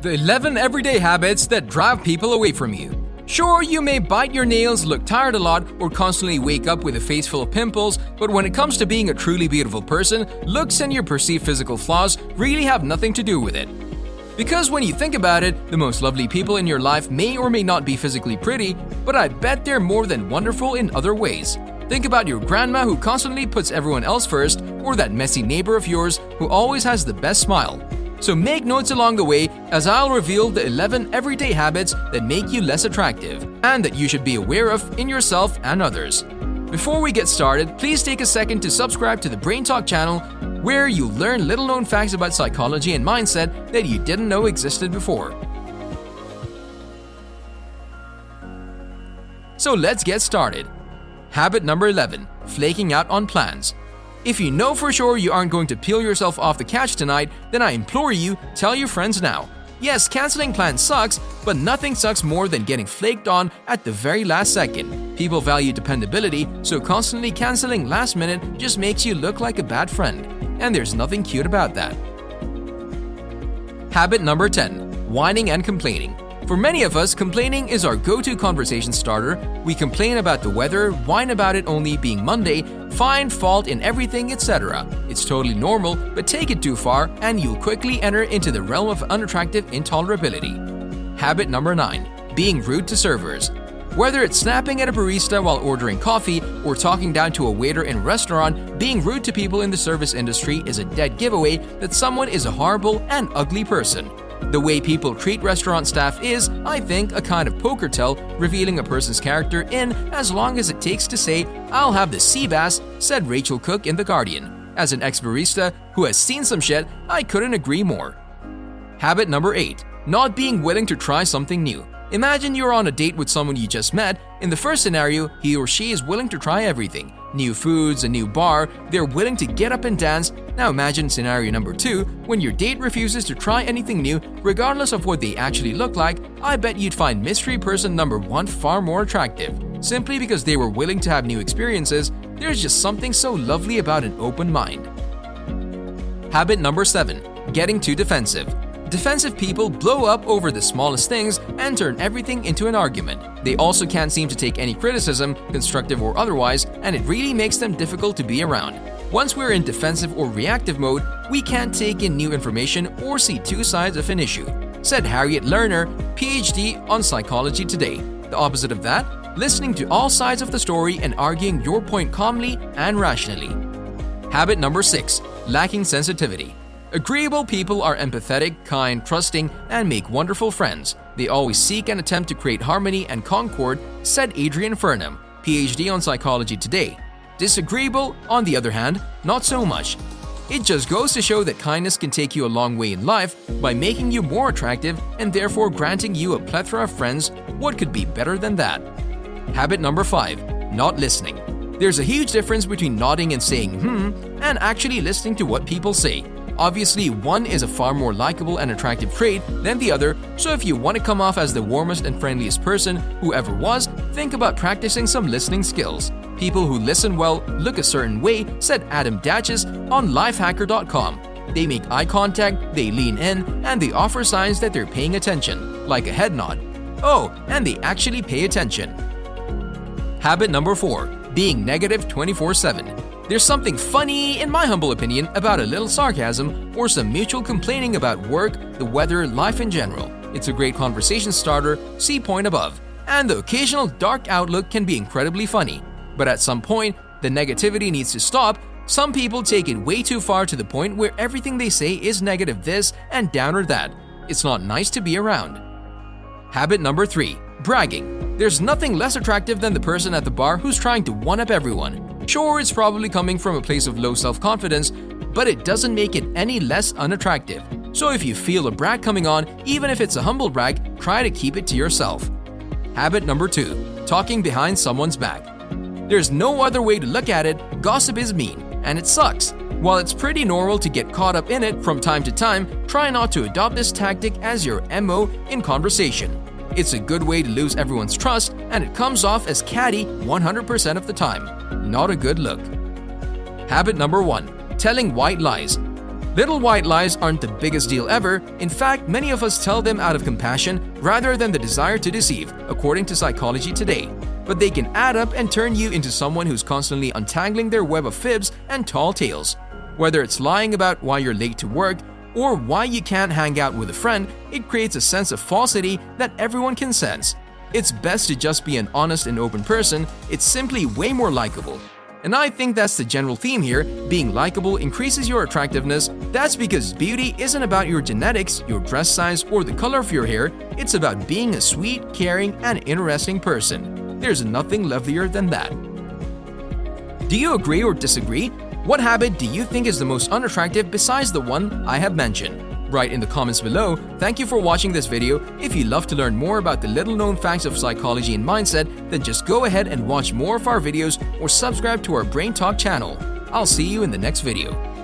The 11 everyday habits that drive people away from you. Sure, you may bite your nails, look tired a lot, or constantly wake up with a face full of pimples, but when it comes to being a truly beautiful person, looks and your perceived physical flaws really have nothing to do with it. Because when you think about it, the most lovely people in your life may or may not be physically pretty, but I bet they're more than wonderful in other ways. Think about your grandma who constantly puts everyone else first, or that messy neighbor of yours who always has the best smile. So make notes along the way as I'll reveal the 11 everyday habits that make you less attractive and that you should be aware of in yourself and others. Before we get started, please take a second to subscribe to the Brain Talk channel where you'll learn little-known facts about psychology and mindset that you didn't know existed before. So let's get started. Habit number 11, flaking out on plans. If you know for sure you aren't going to peel yourself off the couch tonight, then I implore you, tell your friends now. Yes, canceling plans sucks, but nothing sucks more than getting flaked on at the very last second. People value dependability, so constantly canceling last minute just makes you look like a bad friend. And there's nothing cute about that. Habit number 10, whining and complaining. For many of us, complaining is our go-to conversation starter. We complain about the weather, whine about it only being Monday, find fault in everything, etc. It's totally normal, but take it too far and you'll quickly enter into the realm of unattractive intolerability. Habit number 9, being rude to servers. Whether it's snapping at a barista while ordering coffee or talking down to a waiter in a restaurant, being rude to people in the service industry is a dead giveaway that someone is a horrible and ugly person. The way people treat restaurant staff is, I think, a kind of poker tell revealing a person's character in as long as it takes to say, "I'll have the sea bass," said Rachel Cook in The Guardian. As an ex-barista who has seen some shit, I couldn't agree more. Habit number 8, not being willing to try something new. Imagine you're on a date with someone you just met. In the first scenario, he or she is willing to try everything. New foods, a new bar, they're willing to get up and dance. Now imagine scenario number 2, when your date refuses to try anything new, regardless of what they actually look like. I bet you'd find mystery person number 1 far more attractive. Simply because they were willing to have new experiences, there's just something so lovely about an open mind. Habit number 7, getting too defensive. Defensive people blow up over the smallest things and turn everything into an argument. They also can't seem to take any criticism, constructive or otherwise, and it really makes them difficult to be around. Once we're in defensive or reactive mode, we can't take in new information or see two sides of an issue, said Harriet Lerner, PhD on Psychology Today. The opposite of that, listening to all sides of the story and arguing your point calmly and rationally. Habit number 6, lacking sensitivity. Agreeable people are empathetic, kind, trusting, and make wonderful friends. They always seek and attempt to create harmony and concord, said Adrian Furnham, PhD on Psychology Today. Disagreeable, on the other hand, not so much. It just goes to show that kindness can take you a long way in life by making you more attractive and therefore granting you a plethora of friends. What could be better than that? Habit number 5, not listening. There's a huge difference between nodding and saying and actually listening to what people say. Obviously, one is a far more likable and attractive trait than the other, so if you want to come off as the warmest and friendliest person who ever was, think about practicing some listening skills. People who listen well look a certain way, said Adam Datches on lifehacker.com. They make eye contact, they lean in, and they offer signs that they're paying attention, like a head nod. Oh, and they actually pay attention. Habit number 4, being negative 24/7. There's something funny, in my humble opinion, about a little sarcasm or some mutual complaining about work, the weather, life in general. It's a great conversation starter, see point above. And the occasional dark outlook can be incredibly funny. But at some point, the negativity needs to stop. Some people take it way too far to the point where everything they say is negative this and downer that. It's not nice to be around. Habit number 3, bragging. There's nothing less attractive than the person at the bar who's trying to one-up everyone. Sure, it's probably coming from a place of low self-confidence, but it doesn't make it any less unattractive. So if you feel a brag coming on, even if it's a humble brag, try to keep it to yourself. Habit number 2, talking behind someone's back. There's no other way to look at it. Gossip is mean, and it sucks. While it's pretty normal to get caught up in it from time to time, try not to adopt this tactic as your MO in conversation. It's a good way to lose everyone's trust, and it comes off as catty 100% of the time. Not a good look. Habit number 1, telling white lies. Little white lies aren't the biggest deal ever. In fact, many of us tell them out of compassion rather than the desire to deceive, according to Psychology Today. But they can add up and turn you into someone who's constantly untangling their web of fibs and tall tales. Whether it's lying about why you're late to work or why you can't hang out with a friend, it creates a sense of falsity that everyone can sense. It's best to just be an honest and open person. It's simply way more likable. And I think that's the general theme here. Being likable increases your attractiveness. That's because beauty isn't about your genetics, your dress size, or the color of your hair. It's about being a sweet, caring, and interesting person. There's nothing lovelier than that. Do you agree or disagree? What habit do you think is the most unattractive besides the one I have mentioned? Write in the comments below. Thank you for watching this video. If you love to learn more about the little-known facts of psychology and mindset, then just go ahead and watch more of our videos or subscribe to our Brain Talk channel. I'll see you in the next video.